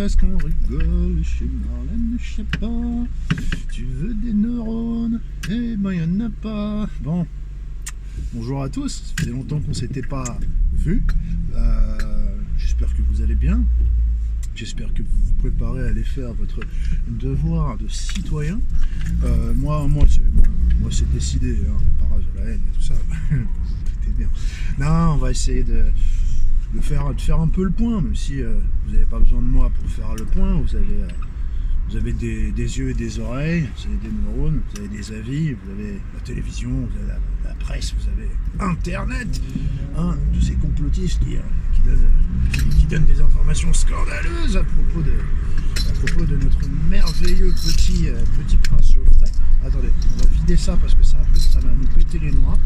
est-ce qu'on rigole chez Marlène Schiappa? Tu veux des neurones? Eh ben y'en a pas. Bon, bonjour à tous, ça faisait longtemps qu'on s'était pas vu. J'espère que vous allez bien. J'espère que vous vous préparez à aller faire votre devoir de citoyen. Moi c'est décidé, hein, le parage à la haine et tout ça. C'était bien. Non, on va essayer de faire un peu le point, même si vous n'avez pas besoin de moi pour faire le point. Vous avez des yeux et des oreilles, vous avez des neurones, vous avez des avis, vous avez la télévision, vous avez la presse, vous avez Internet, hein, tous ces complotistes qui donnent des informations scandaleuses à propos de notre merveilleux petit prince Geoffrey. Attendez, on va vider ça parce que ça va nous péter les noix.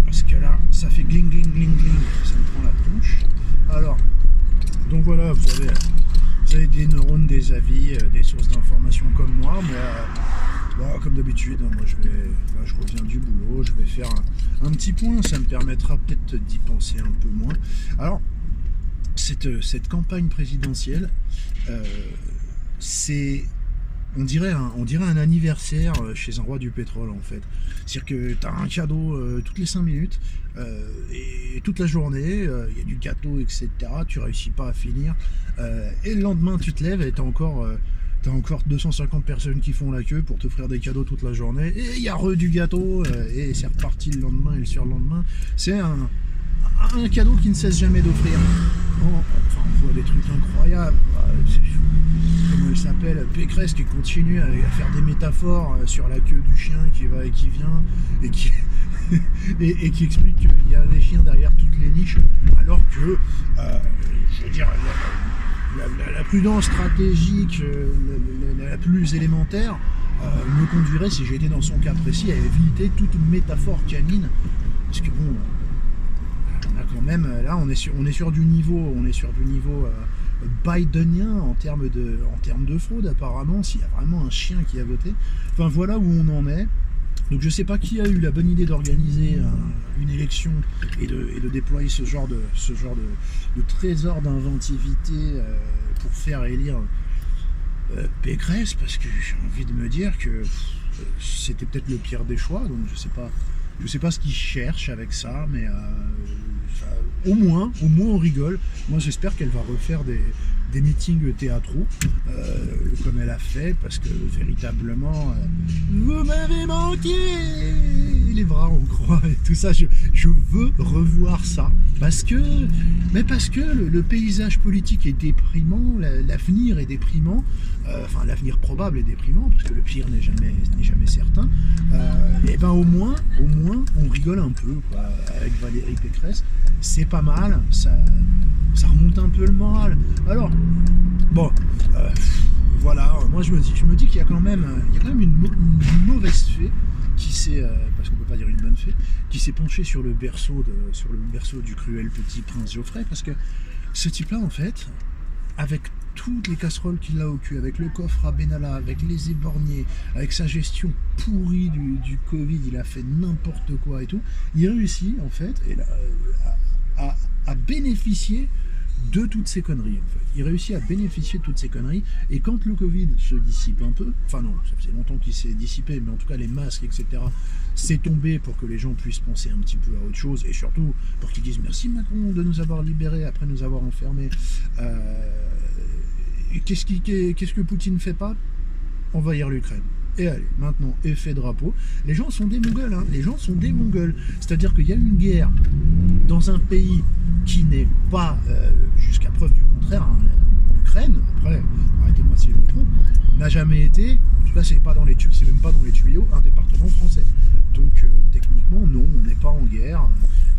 Parce que là, ça fait gling gling gling gling, ça me prend la tronche. Alors, donc voilà, vous avez des neurones, des avis, des sources d'informations comme moi, mais comme d'habitude, hein, moi je reviens du boulot, je vais faire un petit point, ça me permettra peut-être d'y penser un peu moins. Alors, cette campagne présidentielle, c'est... On dirait un anniversaire chez un roi du pétrole en fait. C'est-à-dire que tu as un cadeau toutes les 5 minutes et toute la journée, il y a du gâteau, etc. Tu réussis pas à finir. Et le lendemain, tu te lèves et tu as encore 250 personnes qui font la queue pour t'offrir des cadeaux toute la journée. Et il y a du gâteau et c'est reparti le lendemain et le surlendemain. C'est un cadeau qui ne cesse jamais d'offrir. Enfin, on voit des trucs incroyables. Comment elle s'appelle, Pécresse, qui continue à faire des métaphores sur la queue du chien qui va et qui vient et qui et qui explique qu'il y a des chiens derrière toutes les niches, alors que je veux dire la prudence stratégique la plus élémentaire me conduirait, si j'étais dans son cas précis, à éviter toute métaphore canine, parce que bon, on a quand même là on est sur du niveau bidenien en termes de fraude apparemment, s'il y a vraiment un chien qui a voté. Enfin voilà où on en est. Donc je sais pas qui a eu la bonne idée d'organiser une élection et de déployer ce genre de trésor d'inventivité pour faire élire Pécresse, parce que j'ai envie de me dire que c'était peut-être le pire des choix. Donc je sais pas ce qu'ils cherchent avec ça, mais au moins on rigole. Moi j'espère qu'elle va refaire des meetings théâtraux comme elle a fait, parce que véritablement vous m'avez manqué, les bras en croix et tout ça, je veux revoir ça, parce que le paysage politique est déprimant, l'avenir est déprimant, enfin l'avenir probable est déprimant, parce que le pire n'est jamais certain. Et ben au moins on rigole un peu quoi, avec Valérie Pécresse, c'est pas mal, ça remonte un peu le moral. Alors bon, voilà, moi je me dis qu'il y a quand même une mauvaise fée qui s'est, parce qu'on peut pas dire une bonne fée, qui s'est penchée sur le berceau du cruel petit prince Geoffrey, parce que ce type-là en fait, avec toutes les casseroles qu'il a au cul, avec le coffre à Benalla, avec les éborgnés, avec sa gestion pourrie du Covid, il a fait n'importe quoi et tout, il réussit en fait à bénéficier de toutes ces conneries en fait. Il réussit à bénéficier de toutes ces conneries, et quand le Covid se dissipe un peu, enfin non, ça faisait longtemps qu'il s'est dissipé, mais en tout cas les masques, etc., c'est tombé pour que les gens puissent penser un petit peu à autre chose, et surtout pour qu'ils disent merci Macron de nous avoir libérés après nous avoir enfermés. Qu'est-ce que Poutine ne fait pas? Envahir l'Ukraine. Et allez, maintenant, effet drapeau. Les gens sont des Mongols, hein. Les gens sont des Mongols. C'est-à-dire qu'il y a une guerre dans un pays qui n'est pas, jusqu'à preuve du contraire, hein, l'Ukraine, après, arrêtez-moi si je me trompe, n'a jamais été, en tout cas c'est même pas dans les tuyaux, un département français. Donc techniquement, non, on n'est pas en guerre.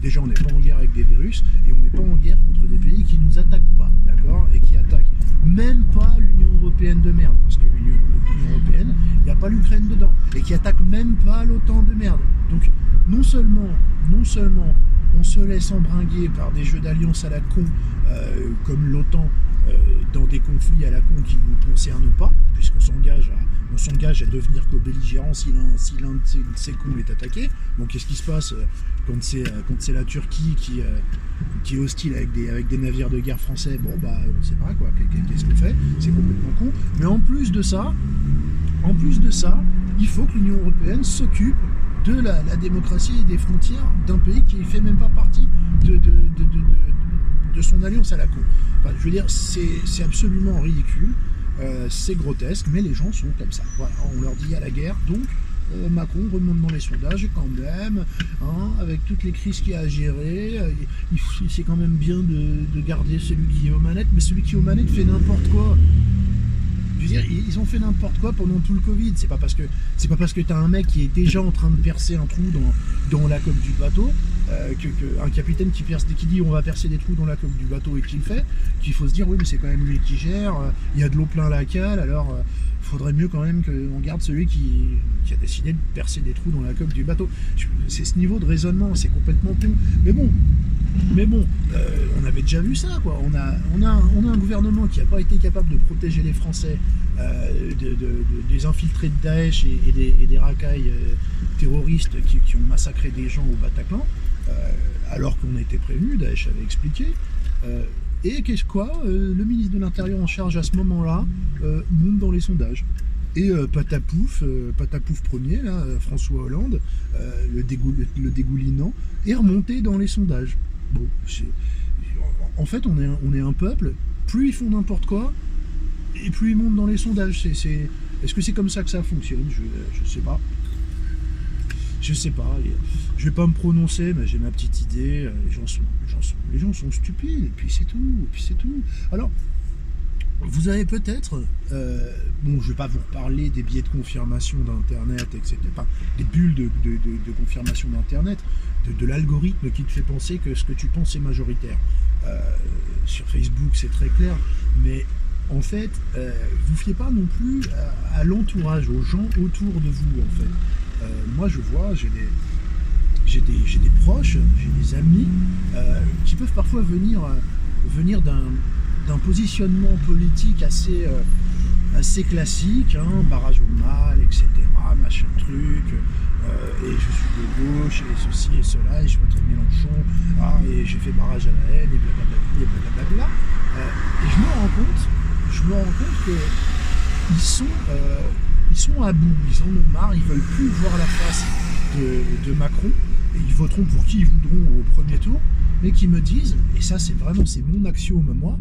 Déjà, on n'est pas en guerre avec des virus, et on n'est pas en guerre contre des pays qui nous attaquent pas, d'accord, et qui attaquent même pas l'Union européenne de merde, parce que l'Union européenne, il n'y a pas l'Ukraine dedans, et qui attaque même pas l'OTAN de merde. Donc non seulement on se laisse embringuer par des jeux d'alliance à la con, comme l'OTAN, dans des conflits à la con qui ne nous concernent pas, puisqu'on s'engage à devenir co-belligérant si l'un de ces cons est attaqué. Donc qu'est-ce qui se passe quand c'est la Turquie qui est hostile avec des navires de guerre français? Bon bah on sait pas quoi, qu'est-ce qu'on fait, c'est complètement con. Mais en plus de ça, il faut que l'Union européenne s'occupe de la démocratie et des frontières d'un pays qui ne fait même pas partie de son alliance à la con. Enfin, je veux dire, c'est absolument ridicule, c'est grotesque, mais les gens sont comme ça. Voilà, on leur dit il y a la guerre, donc Macron remonte dans les sondages quand même, hein, avec toutes les crises qu'il y a à gérer, c'est quand même bien de garder celui qui est aux manettes, mais celui qui est aux manettes fait n'importe quoi. Je veux dire, ils ont fait n'importe quoi pendant tout le Covid. C'est pas parce que t'as un mec qui est déjà en train de percer un trou dans la coque du bateau, un capitaine qui dit on va percer des trous dans la coque du bateau et qu'il le fait, qu'il faut se dire oui mais c'est quand même lui qui gère, il y a de l'eau plein la cale, alors faudrait mieux quand même qu'on garde celui qui a décidé de percer des trous dans la coque du bateau. C'est ce niveau de raisonnement, c'est complètement con. Mais bon, on avait déjà vu ça, quoi. On a un gouvernement qui n'a pas été capable de protéger les Français des infiltrés de Daesh et des racailles terroristes qui ont massacré des gens au Bataclan, alors qu'on était prévenu, Daesh avait expliqué. Et qu'est-ce quoi le ministre de l'Intérieur en charge à ce moment-là monte dans les sondages. Et patapouf premier, là, François Hollande, le dégoulinant, est remonté dans les sondages. Bon, en fait, on est un peuple, plus ils font n'importe quoi, et plus ils montent dans les sondages. Est-ce que c'est comme ça que ça fonctionne? Je sais pas. Je sais pas. Je vais pas me prononcer, mais j'ai ma petite idée. Les gens sont stupides, et puis c'est tout. Alors, vous avez peut-être, je vais pas vous reparler des biais de confirmation d'Internet, etc. Enfin, des bulles de confirmation d'Internet, de l'algorithme qui te fait penser que ce que tu penses est majoritaire. Sur Facebook, c'est très clair, mais en fait, vous fiez pas non plus à l'entourage, aux gens autour de vous, en fait. Moi, je vois, j'ai des proches, j'ai des amis qui peuvent parfois venir d'un positionnement politique assez classique, hein, barrage au mal, etc., machin truc, et je suis de gauche, et ceci et cela, et je voterai Mélenchon, et j'ai fait barrage à la haine, et blablabla. Et je me rends compte qu'ils sont à bout, ils en ont marre, ils veulent plus voir la face de Macron, et ils voteront pour qui ils voudront au premier tour, mais qui me disent, et ça c'est mon axiome moi,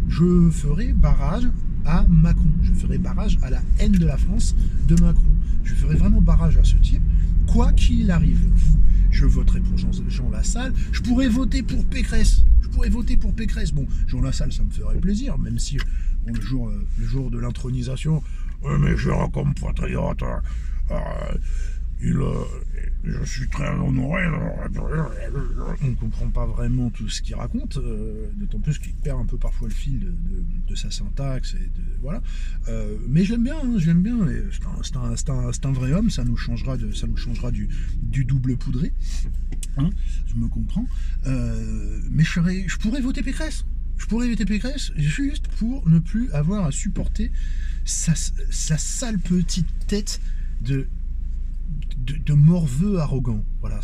je ferai barrage à Macron, je ferai barrage à la haine de la France de Macron, je ferai vraiment barrage à ce type, quoi qu'il arrive. Je voterai pour Jean Lassalle, je pourrais voter pour Pécresse, bon, Jean Lassalle ça me ferait plaisir, même si bon, le jour de l'intronisation, mes chers compatriotes, je suis très honoré. On ne comprend pas vraiment tout ce qu'il raconte, d'autant plus qu'il perd un peu parfois le fil de sa syntaxe. Voilà. Mais j'aime bien. C'est un vrai homme. Ça nous changera du double poudré. Hein, je me comprends. Mais je pourrais voter Pécresse. Juste pour ne plus avoir à supporter sa sale petite tête de morveux arrogant. Voilà,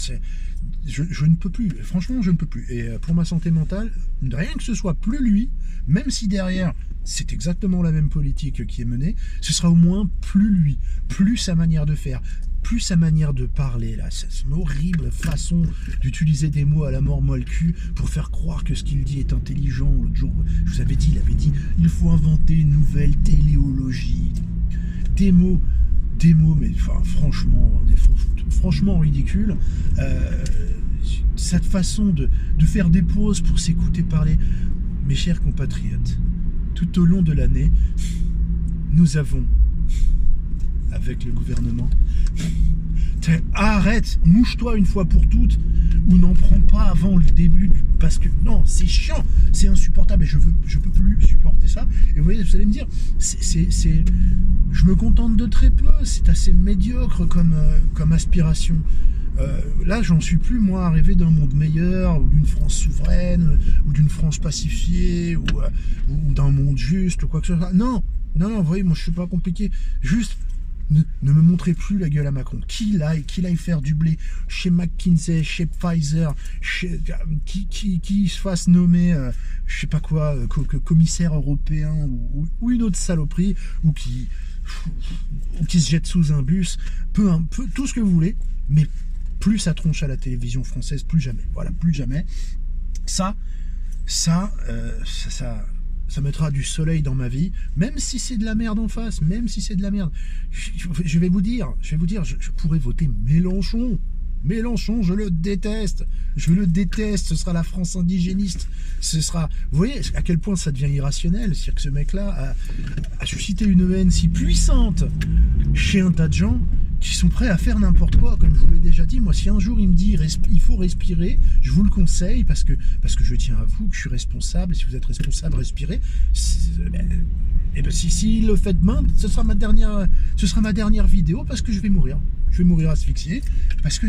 je ne peux plus, franchement je ne peux plus. Et pour ma santé mentale, rien que ce soit plus lui, même si derrière c'est exactement la même politique qui est menée, ce sera au moins plus lui, plus sa manière de faire, plus sa manière de parler, là, c'est une horrible façon d'utiliser des mots à la mort molle cul pour faire croire que ce qu'il dit est intelligent. L'autre jour, je vous avais dit, il avait dit, il faut inventer une nouvelle téléologie. Des mots, mais enfin, franchement ridicule. Cette façon de faire des pauses pour s'écouter parler. Mes chers compatriotes, tout au long de l'année, nous avons, avec le gouvernement, arrête, mouche-toi une fois pour toutes, ou n'en prends pas avant le début, parce que non, c'est chiant, c'est insupportable, et je peux plus supporter ça. Et vous voyez, vous allez me dire, je me contente de très peu, c'est assez médiocre comme aspiration. Là, j'en suis plus, moi, à rêver d'un monde meilleur, ou d'une France souveraine, ou d'une France pacifiée, ou d'un monde juste, ou quoi que ce soit. Non, vous voyez, moi, je suis pas compliqué. Juste, ne me montrez plus la gueule à Macron. Qu'il aille faire du blé chez McKinsey, chez Pfizer, qui se fasse nommer, je sais pas quoi, commissaire européen ou une autre saloperie, ou qui se jette sous un bus, peu, tout ce que vous voulez, mais plus ça tronche à la télévision française, plus jamais. Voilà, plus jamais. Ça mettra du soleil dans ma vie, même si c'est de la merde en face, même si c'est de la merde. Je vais vous dire, je pourrais voter Mélenchon. Mélenchon, je le déteste, ce sera la France indigéniste, ce sera... Vous voyez à quel point ça devient irrationnel, c'est-à-dire que ce mec-là a suscité une haine si puissante chez un tas de gens qui sont prêts à faire n'importe quoi, comme je vous l'ai déjà dit. Moi, si un jour il me dit il faut respirer, je vous le conseille, parce que je tiens à vous, que je suis responsable, et si vous êtes responsable, respirez. Et ben, si le fait demain, ce sera ma dernière vidéo, parce que je vais mourir. Je vais mourir asphyxié, parce que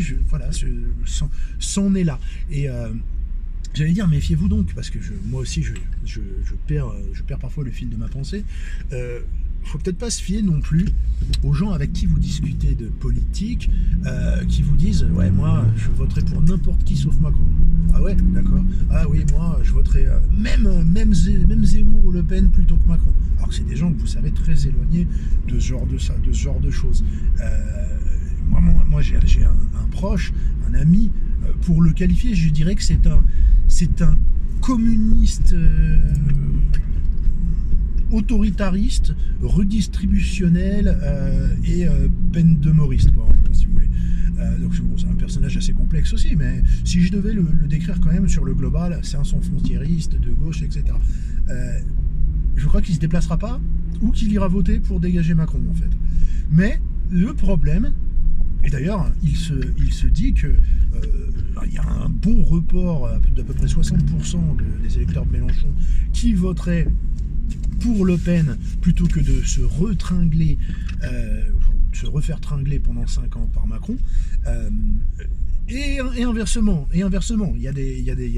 c'en est là. Et j'allais dire, méfiez-vous donc, parce que moi aussi, je perds parfois le fil de ma pensée. Faut peut-être pas se fier non plus aux gens avec qui vous discutez de politique, qui vous disent « Ouais, moi, je voterai pour n'importe qui sauf Macron. » Ah ouais, d'accord. Ah oui, moi, je voterai même Zemmour ou Le Pen plutôt que Macron. Alors que c'est des gens que vous savez très éloignés de ce genre de choses. Moi j'ai un proche, un ami, pour le qualifier, je dirais que c'est un communiste autoritariste, redistributionnel et peine de moriste, quoi, si vous voulez. Donc c'est un personnage assez complexe aussi, mais si je devais le décrire quand même sur le global, c'est un sans-frontiériste de gauche, etc. Je crois qu'il ne se déplacera pas ou qu'il ira voter pour dégager Macron, en fait. Mais le problème, et d'ailleurs, il se dit que il y a un bon report d'à peu près 60% des électeurs de Mélenchon qui voteraient pour Le Pen plutôt que de se retringler, se refaire tringler pendant 5 ans par Macron. Et inversement, il y a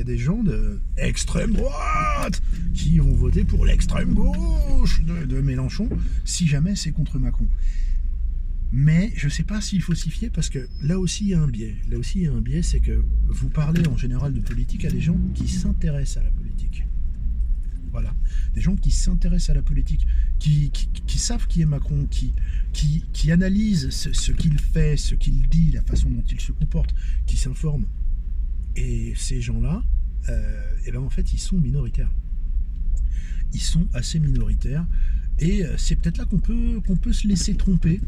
des gens de extrême droite qui vont voter pour l'extrême gauche de Mélenchon si jamais c'est contre Macron. Mais je ne sais pas s'il faut s'y fier, parce que là aussi il y a un biais. Là aussi il y a un biais, c'est que vous parlez en général de politique à des gens qui s'intéressent à la politique. Voilà, des gens qui s'intéressent à la politique, qui savent qui est Macron, qui analysent ce qu'il fait, ce qu'il dit, la façon dont il se comporte, qui s'informent. Et ces gens-là, et ben en fait, ils sont minoritaires. Ils sont assez minoritaires. Et c'est peut-être là qu'on peut se laisser tromper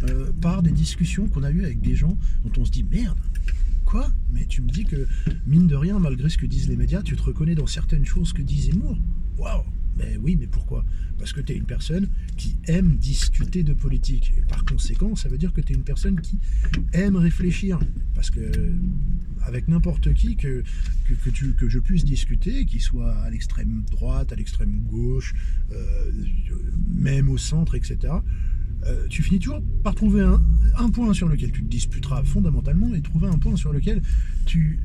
par des discussions qu'on a eues avec des gens dont on se dit « Merde, quoi ? Mais tu me dis que, mine de rien, malgré ce que disent les médias, tu te reconnais dans certaines choses que dit Zemmour. Waouh ! Ben oui, mais pourquoi ? Parce que tu es une personne qui aime discuter de politique. Et par conséquent, ça veut dire que tu es une personne qui aime réfléchir. Parce que avec n'importe qui que je puisse discuter, qu'il soit à l'extrême droite, à l'extrême gauche, même au centre, etc., tu finis toujours par trouver un point sur lequel tu te disputeras fondamentalement, et trouver un point sur lequel tu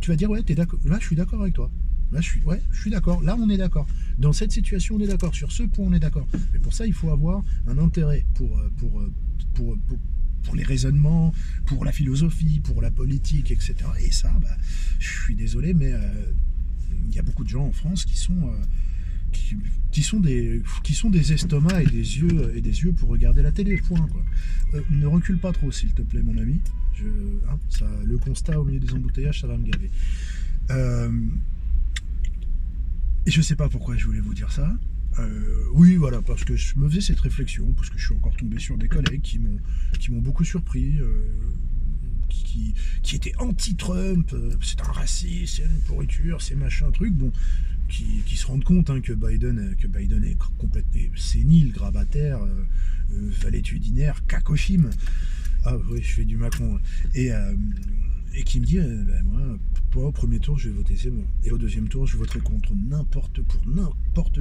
vas dire « Ouais, t'es d'accord. Là, je suis d'accord avec toi. Là, je suis d'accord. Là, on est d'accord. Dans cette situation, on est d'accord. Sur ce point, on est d'accord. » Mais pour ça, il faut avoir un intérêt pour les raisonnements, pour la philosophie, pour la politique, etc. Et ça, je suis désolé, mais il y a beaucoup de gens en France qui sont des estomacs et des yeux pour regarder la télé. Point, quoi. Ne recule pas trop, s'il te plaît, mon ami. Le constat au milieu des embouteillages, ça va me gaver. Et je sais pas pourquoi je voulais vous dire ça. Oui, voilà, parce que je me faisais cette réflexion, parce que je suis encore tombé sur des collègues qui m'ont beaucoup surpris, qui étaient anti-Trump, c'est un raciste, c'est une pourriture, c'est machin truc, bon, qui se rendent compte que Biden est complètement sénile, grabataire, valétudinaire, cacochime. Ah oui, je fais du Macron. Et qui me dit, moi, au premier tour, je vais voter Zemmour. Et au deuxième tour, je voterai contre n'importe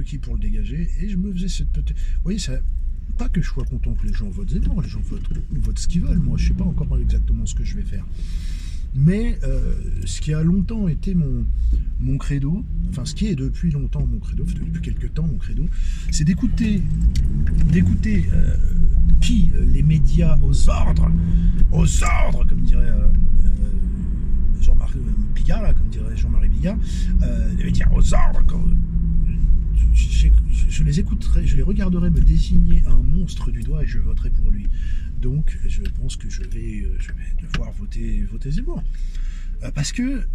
qui pour le dégager. Et je me faisais cette petite... Vous voyez, ça... Pas que je sois content que les gens votent Zemmour, les gens votent ce qu'ils veulent. Moi, je sais pas encore exactement ce que je vais faire. Mais ce qui a longtemps été mon credo, enfin ce qui est depuis longtemps mon credo, depuis quelques temps mon credo, c'est d'écouter qui les médias aux ordres, comme dirait Jean-Marie Bigard, là, comme dirait Jean-Marie Bigard, les médias aux ordres, je les écouterai, je les regarderai me désigner un monstre du doigt et je voterai pour lui. Donc je pense que je vais devoir voter Zemmour. Parce que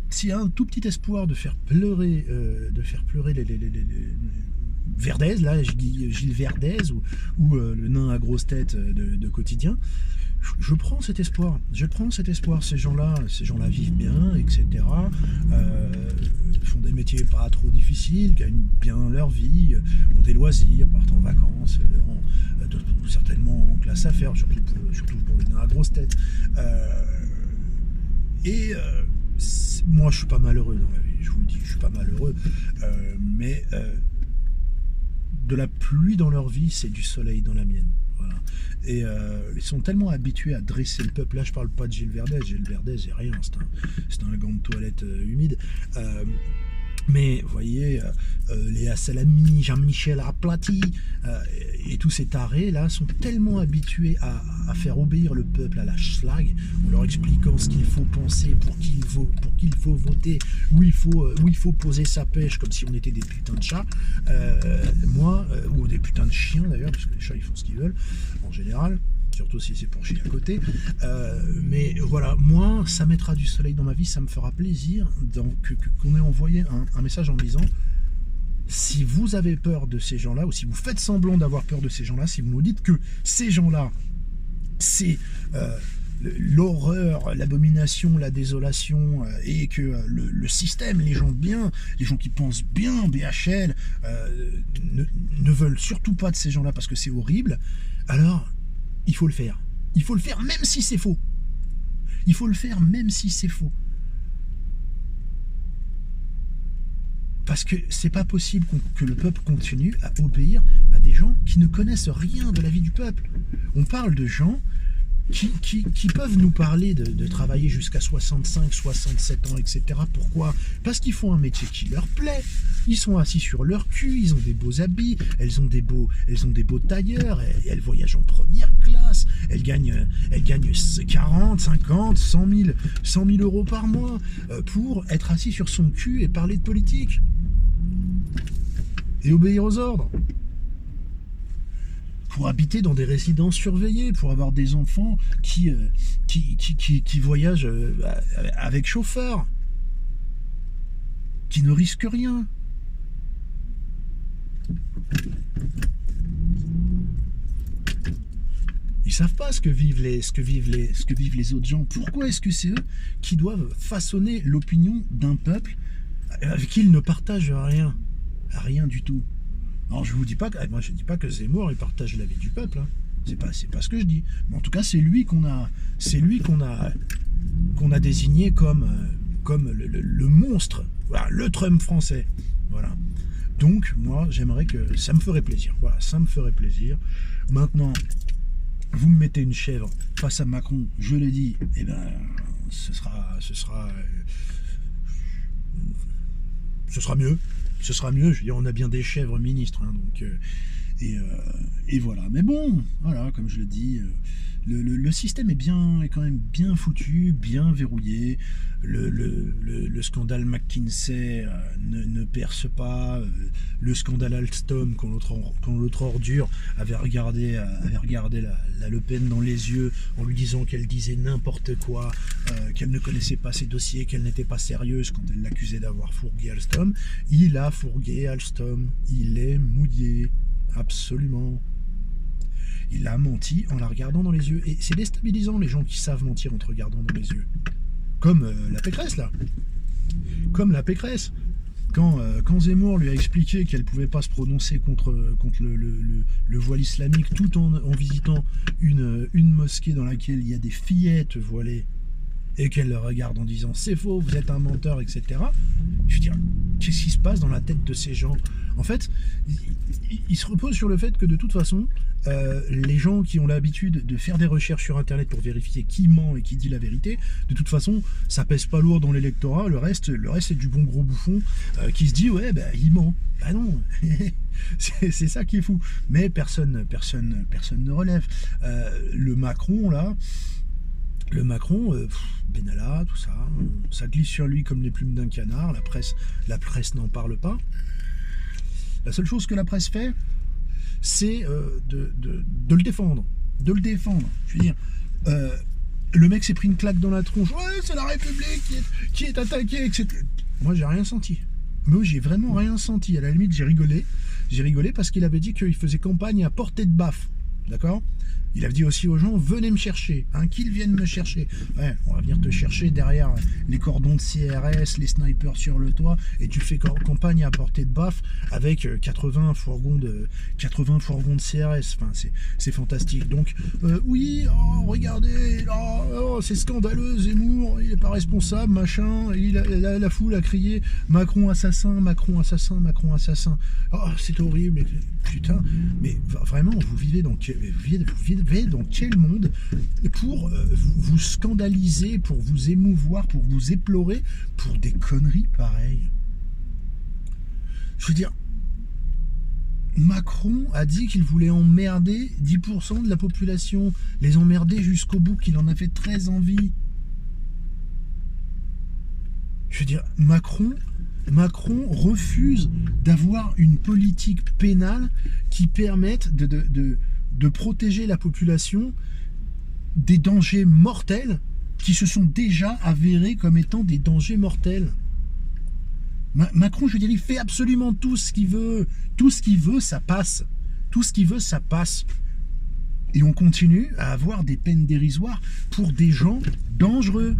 s'il y a un tout petit espoir de faire pleurer les Verdez, là, je dis Gilles Verdez ou le nain à grosse tête de Quotidien, je prends cet espoir. Ces gens-là vivent bien, etc. Font des métiers pas trop difficiles, gagnent bien leur vie, ont des loisirs, partent en vacances, certainement en classe à faire, surtout pour le nain à grosse tête. Moi, je suis pas malheureux dans la vie, je vous le dis, je suis pas malheureux, mais de la pluie dans leur vie, c'est du soleil dans la mienne. Voilà. Et ils sont tellement habitués à dresser le peuple. Là, je parle pas de Gilles Verdez. Gilles Verdez, c'est rien, c'est un gant de toilette humide. Mais vous voyez, Léa Salami, Jean-Michel Aplati et tous ces tarés là sont tellement habitués à faire obéir le peuple à la schlag, en leur expliquant ce qu'il faut penser, pour qui il faut voter, où il faut poser sa pêche, comme si on était des putains de chats. Ou des putains de chiens d'ailleurs, parce que les chats ils font ce qu'ils veulent en général. Surtout si c'est pour chier à côté. Mais voilà, moi, ça mettra du soleil dans ma vie, ça me fera plaisir qu'on ait envoyé un message en me disant, si vous avez peur de ces gens-là, ou si vous faites semblant d'avoir peur de ces gens-là, si vous nous dites que ces gens-là, c'est l'horreur, l'abomination, la désolation, et que le système, les gens bien, les gens qui pensent bien, BHL, ne veulent surtout pas de ces gens-là parce que c'est horrible, alors il faut le faire. Il faut le faire même si c'est faux. Il faut le faire même si c'est faux. Parce que c'est pas possible que le peuple continue à obéir à des gens qui ne connaissent rien de la vie du peuple. On parle de gens qui peuvent nous parler de travailler jusqu'à 65, 67 ans, etc. Pourquoi? Parce qu'ils font un métier qui leur plaît. Ils sont assis sur leur cul, ils ont des beaux habits, elles ont des beaux tailleurs, elles voyagent en première classe, elles gagnent 40, 50, 100 000 euros par mois pour être assis sur son cul et parler de politique. Et obéir aux ordres. Pour habiter dans des résidences surveillées, pour avoir des enfants qui voyagent avec chauffeur, qui ne risquent rien. Ils savent pas ce que vivent les autres gens. Pourquoi est-ce que c'est eux qui doivent façonner l'opinion d'un peuple avec qui ils ne partagent rien, rien du tout? Alors je vous dis pas moi je dis pas que Zemmour il partage la vie du peuple, hein. C'est pas ce que je dis. Mais en tout cas c'est lui qu'on a désigné comme le monstre, voilà, le Trump français. Voilà. Donc moi j'aimerais que ça me ferait plaisir. Voilà, ça me ferait plaisir. Maintenant, vous me mettez une chèvre face à Macron, je l'ai dit, et ben ce sera mieux. Ce sera mieux, je veux dire, on a bien des chèvres ministres, hein, donc, et voilà. Mais bon, voilà, comme je le dis, le système est quand même bien foutu, bien verrouillé. Le scandale McKinsey ne perce pas. Le scandale Alstom, quand l'autre ordure avait regardé la Le Pen dans les yeux en lui disant qu'elle disait n'importe quoi, qu'elle ne connaissait pas ses dossiers, qu'elle n'était pas sérieuse quand elle l'accusait d'avoir fourgué Alstom. Il a fourgué Alstom, il est mouillé, absolument. Il a menti en la regardant dans les yeux. Et c'est déstabilisant les gens qui savent mentir en te regardant dans les yeux. Comme la Pécresse, là. Comme la Pécresse. Quand Zemmour lui a expliqué qu'elle ne pouvait pas se prononcer contre le voile islamique tout en visitant une mosquée dans laquelle il y a des fillettes voilées, et qu'elle le regarde en disant c'est faux, vous êtes un menteur, etc. Je veux dire, qu'est-ce qui se passe dans la tête de ces gens? En fait, ils se reposent sur le fait que de toute façon, les gens qui ont l'habitude de faire des recherches sur Internet pour vérifier qui ment et qui dit la vérité, de toute façon, ça pèse pas lourd dans l'électorat. Le reste c'est du bon gros bouffon qui se dit ouais, bah, il ment. Bah non, c'est ça qui est fou. Mais personne ne relève. Le Macron là. Benalla, tout ça, ça glisse sur lui comme les plumes d'un canard. La presse n'en parle pas. La seule chose que la presse fait, c'est de le défendre. De le défendre. Je veux dire, le mec s'est pris une claque dans la tronche. Ouais, c'est la République qui est attaquée, etc. Moi, j'ai rien senti. Moi, j'ai vraiment rien senti. À la limite, j'ai rigolé. J'ai rigolé parce qu'il avait dit qu'il faisait campagne à portée de baffe. D'accord ? Il a dit aussi aux gens, venez me chercher, hein, qu'ils viennent me chercher. Ouais, on va venir te chercher derrière les cordons de CRS, les snipers sur le toit, et tu fais campagne à portée de baffe avec 80 fourgons de CRS. Enfin, c'est fantastique. Donc, oui, oh, regardez, oh, c'est scandaleux, Zemmour, il n'est pas responsable, machin. Et la foule a crié Macron assassin, Macron assassin, Macron assassin. Oh, c'est horrible. Putain, mais vraiment, vous vivez dans quel monde pour vous scandaliser, pour vous émouvoir, pour vous éplorer, pour des conneries pareilles. Je veux dire, Macron a dit qu'il voulait emmerder 10% de la population, les emmerder jusqu'au bout, qu'il en avait très envie. Je veux dire, Macron refuse d'avoir une politique pénale qui permette de protéger la population des dangers mortels qui se sont déjà avérés comme étant des dangers mortels. Macron, je veux dire, il fait absolument tout ce qu'il veut. Tout ce qu'il veut, ça passe. Tout ce qu'il veut, ça passe. Et on continue à avoir des peines dérisoires pour des gens dangereux.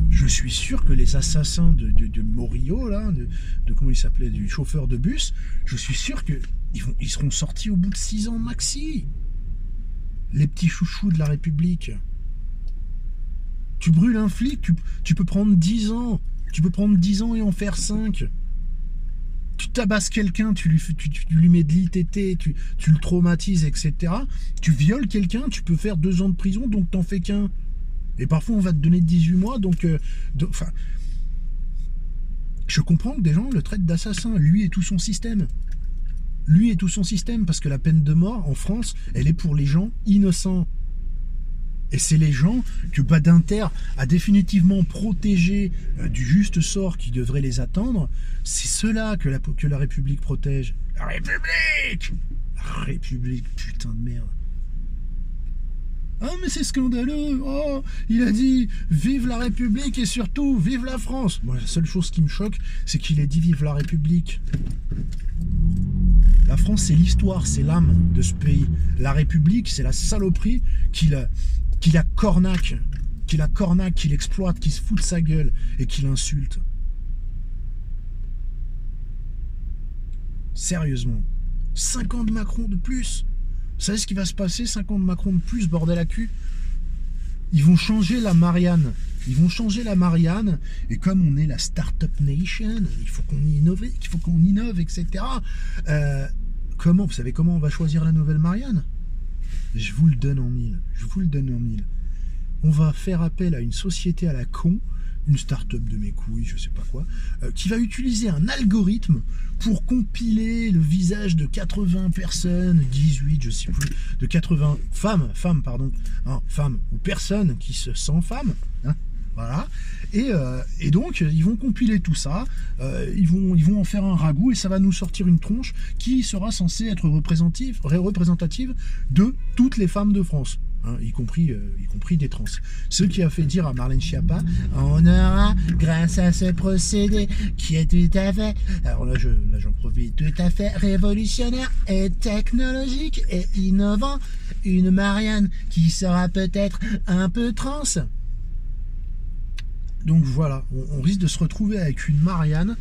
Je suis sûr que les assassins de Morillo, là, de comment il s'appelait, du chauffeur de bus, je suis sûr qu'ils seront sortis au bout de 6 ans maxi. Les petits chouchous de la République. Tu brûles un flic, tu peux prendre 10 ans. Tu peux prendre 10 ans et en faire 5. Tu tabasses quelqu'un, tu lui mets de l'ITT, tu le traumatises, etc. Tu violes quelqu'un, tu peux faire 2 ans de prison, donc t'en fais qu'un. Et parfois, on va te donner 18 mois, donc... je comprends que des gens le traitent d'assassin, lui et tout son système. Lui et tout son système, parce que la peine de mort, en France, elle est pour les gens innocents. Et c'est les gens que Badinter a définitivement protégés du juste sort qui devrait les attendre. C'est ceux-là que la République protège. La République ! La République, putain de merde. Ah mais c'est scandaleux, oh, il a dit vive la République et surtout vive la France. Moi la seule chose qui me choque, c'est qu'il ait dit vive la République. La France c'est l'histoire, c'est l'âme de ce pays. La République c'est la saloperie qui la cornaque, qu'il exploite, qui se fout de sa gueule et qui l'insulte. Sérieusement, 5 ans de Macron de plus. Vous savez ce qui va se passer, 5 ans de Macron de plus, bordel à cul? Ils vont changer la Marianne. Et comme on est la Startup Nation, il faut qu'on innove, etc. Vous savez comment on va choisir la nouvelle Marianne? Je vous le donne en mille. On va faire appel à une société à la con, une start-up de mes couilles, je sais pas quoi, qui va utiliser un algorithme pour compiler le visage de 80 personnes, 18, je sais plus, de 80 femmes, femmes ou personnes qui se sentent femmes, hein, voilà. Et donc ils vont compiler tout ça, ils vont en faire un ragoût et ça va nous sortir une tronche qui sera censée être représentative de toutes les femmes de France. Hein, y compris des trans. Ce qui a fait dire à Marlène Schiappa, on aura, grâce à ce procédé qui est tout à fait, alors là j'en profite, tout à fait révolutionnaire et technologique et innovant, une Marianne qui sera peut-être un peu trans. Donc voilà, on risque de se retrouver avec une Marianne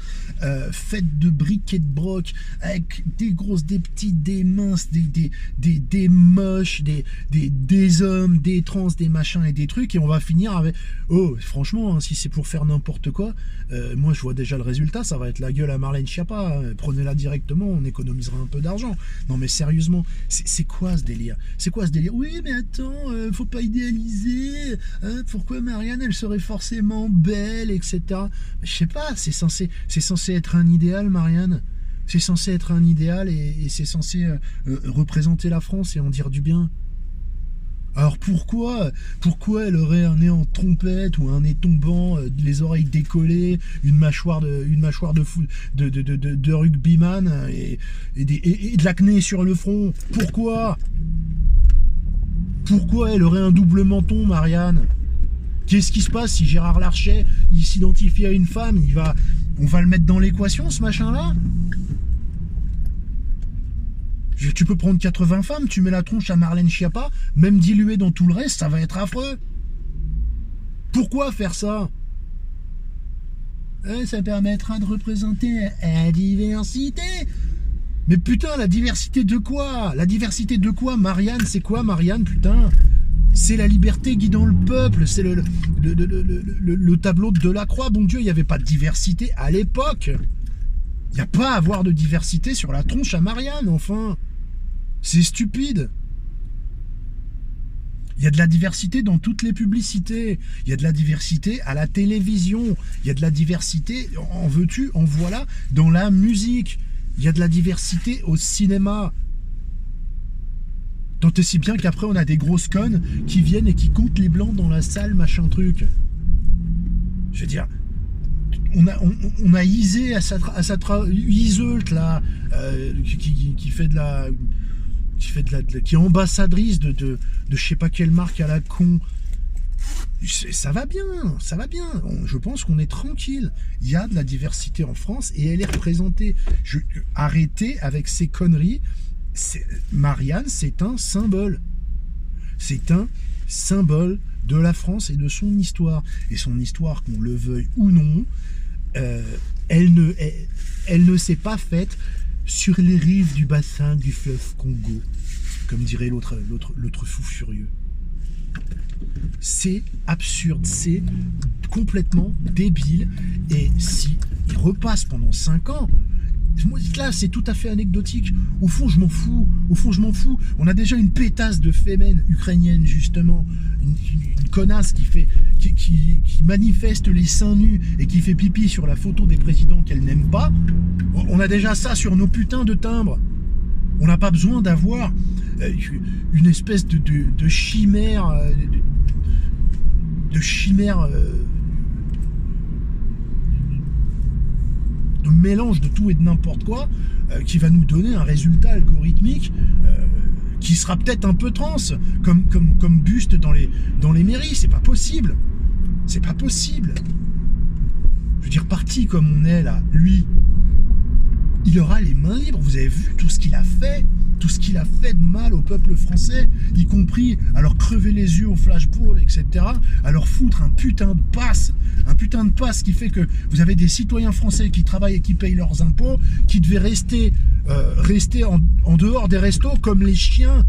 faite de briques et de broc, avec des grosses, des petites, des minces, des moches, des hommes, des trans, des machins et des trucs, et on va finir avec... Oh, franchement, hein, si c'est pour faire n'importe quoi, moi je vois déjà le résultat, ça va être la gueule à Marlène Schiappa, hein. Prenez-la directement, on économisera un peu d'argent. Non mais sérieusement, c'est quoi ce délire? C'est quoi ce délire? Oui mais attends, faut pas idéaliser, hein, pourquoi Marianne elle serait forcément belle, etc. Je sais pas, c'est censé être un idéal, Marianne. C'est censé être un idéal et c'est censé représenter la France et en dire du bien. Alors pourquoi elle aurait un nez en trompette ou un nez tombant, les oreilles décollées, une mâchoire de rugbyman et de l'acné sur le front? Pourquoi elle aurait un double menton, Marianne? Qu'est-ce qui se passe si Gérard Larcher il s'identifie à une femme? On va le mettre dans l'équation, ce machin-là? Tu peux prendre 80 femmes, tu mets la tronche à Marlène Schiappa, même diluée dans tout le reste, ça va être affreux. Pourquoi faire ça? Ça permettra de représenter la diversité. Mais putain, la diversité de quoi? La diversité de quoi? Marianne, c'est quoi Marianne, putain? C'est la liberté guidant le peuple, c'est le tableau de Delacroix. Bon Dieu, il n'y avait pas de diversité à l'époque. Il n'y a pas à avoir de diversité sur la tronche à Marianne, enfin. C'est stupide. Il y a de la diversité dans toutes les publicités. Il y a de la diversité à la télévision. Il y a de la diversité, en veux-tu, en voilà, dans la musique. Il y a de la diversité au cinéma. Tant et si bien qu'après, on a des grosses connes qui viennent et qui comptent les blancs dans la salle, machin truc. Je veux dire... On a Isée Iseult là, qui fait de la, qui est ambassadrice de je sais pas quelle marque à la con. Ça va bien, ça va bien. Je pense qu'on est tranquille. Il y a de la diversité en France et elle est représentée. Arrêtez avec ces conneries. Marianne, c'est un symbole. C'est un symbole de la France et de son histoire. Et son histoire, qu'on le veuille ou non, elle ne s'est pas faite sur les rives du bassin du fleuve Congo, comme dirait l'autre fou furieux. C'est absurde, c'est complètement débile. Et si il repasse pendant 5 ans, là c'est tout à fait anecdotique. Au fond je m'en fous. On a déjà une pétasse de fémène ukrainienne, justement, une connasse qui manifeste les seins nus et qui fait pipi sur la photo des présidents qu'elle n'aime pas. On a déjà ça sur nos putains de timbres. On n'a pas besoin d'avoir une espèce de chimère, de mélange de tout et de n'importe quoi qui va nous donner un résultat algorithmique qui sera peut-être un peu trans, comme buste dans les mairies. C'est pas possible. C'est pas possible. Je veux dire, parti comme on est là, lui, il aura les mains libres. Vous avez vu tout ce qu'il a fait, tout ce qu'il a fait de mal au peuple français, y compris à leur crever les yeux au flashball, etc., à leur foutre un putain de passe qui fait que vous avez des citoyens français qui travaillent et qui payent leurs impôts, qui devaient rester en dehors des restos comme les chiens.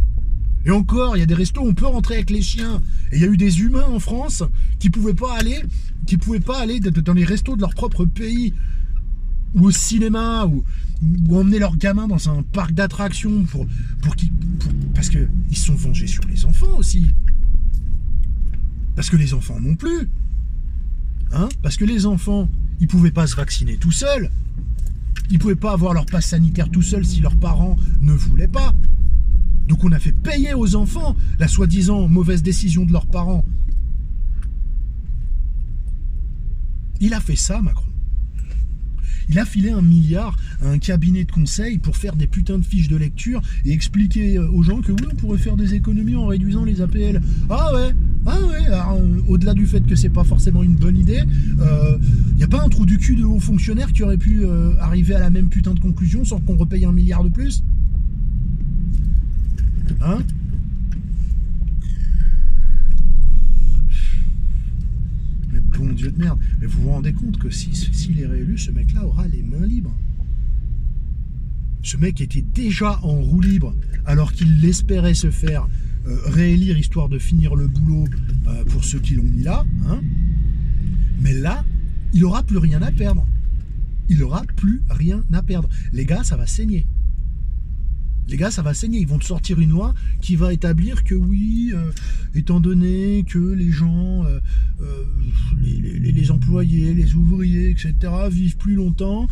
Et encore, il y a des restos où on peut rentrer avec les chiens. Et il y a eu des humains en France qui pouvaient pas aller dans les restos de leur propre pays, ou au cinéma, ou emmener leurs gamins dans un parc d'attractions parce qu'ils se sont vengés sur les enfants aussi. Parce que les enfants non plus. Hein? Parce que les enfants, ils pouvaient pas se vacciner tout seuls. Ils pouvaient pas avoir leur passe sanitaire tout seuls si leurs parents ne voulaient pas. Donc on a fait payer aux enfants la soi-disant mauvaise décision de leurs parents. Il a fait ça, Macron. Il a filé 1 milliard à un cabinet de conseil pour faire des putains de fiches de lecture et expliquer aux gens que oui, on pourrait faire des économies en réduisant les APL. Ah ouais. Alors, au-delà du fait que c'est pas forcément une bonne idée, y a pas un trou du cul de hauts fonctionnaires qui aurait pu arriver à la même putain de conclusion sans qu'on repaye 1 milliard de plus? Hein? Mais bon Dieu de merde. que s'il est réélu, ce mec-là aura les mains libres. Ce mec était déjà en roue libre alors qu'il espérait se faire réélire histoire de finir le boulot pour ceux qui l'ont mis là. Hein. Mais là, il n'aura plus rien à perdre. Il n'aura plus rien à perdre. Les gars, ça va saigner. Les gars, ça va saigner. Ils vont te sortir une loi qui va établir que oui, étant donné que les gens, les employés, les ouvriers, etc., vivent plus longtemps,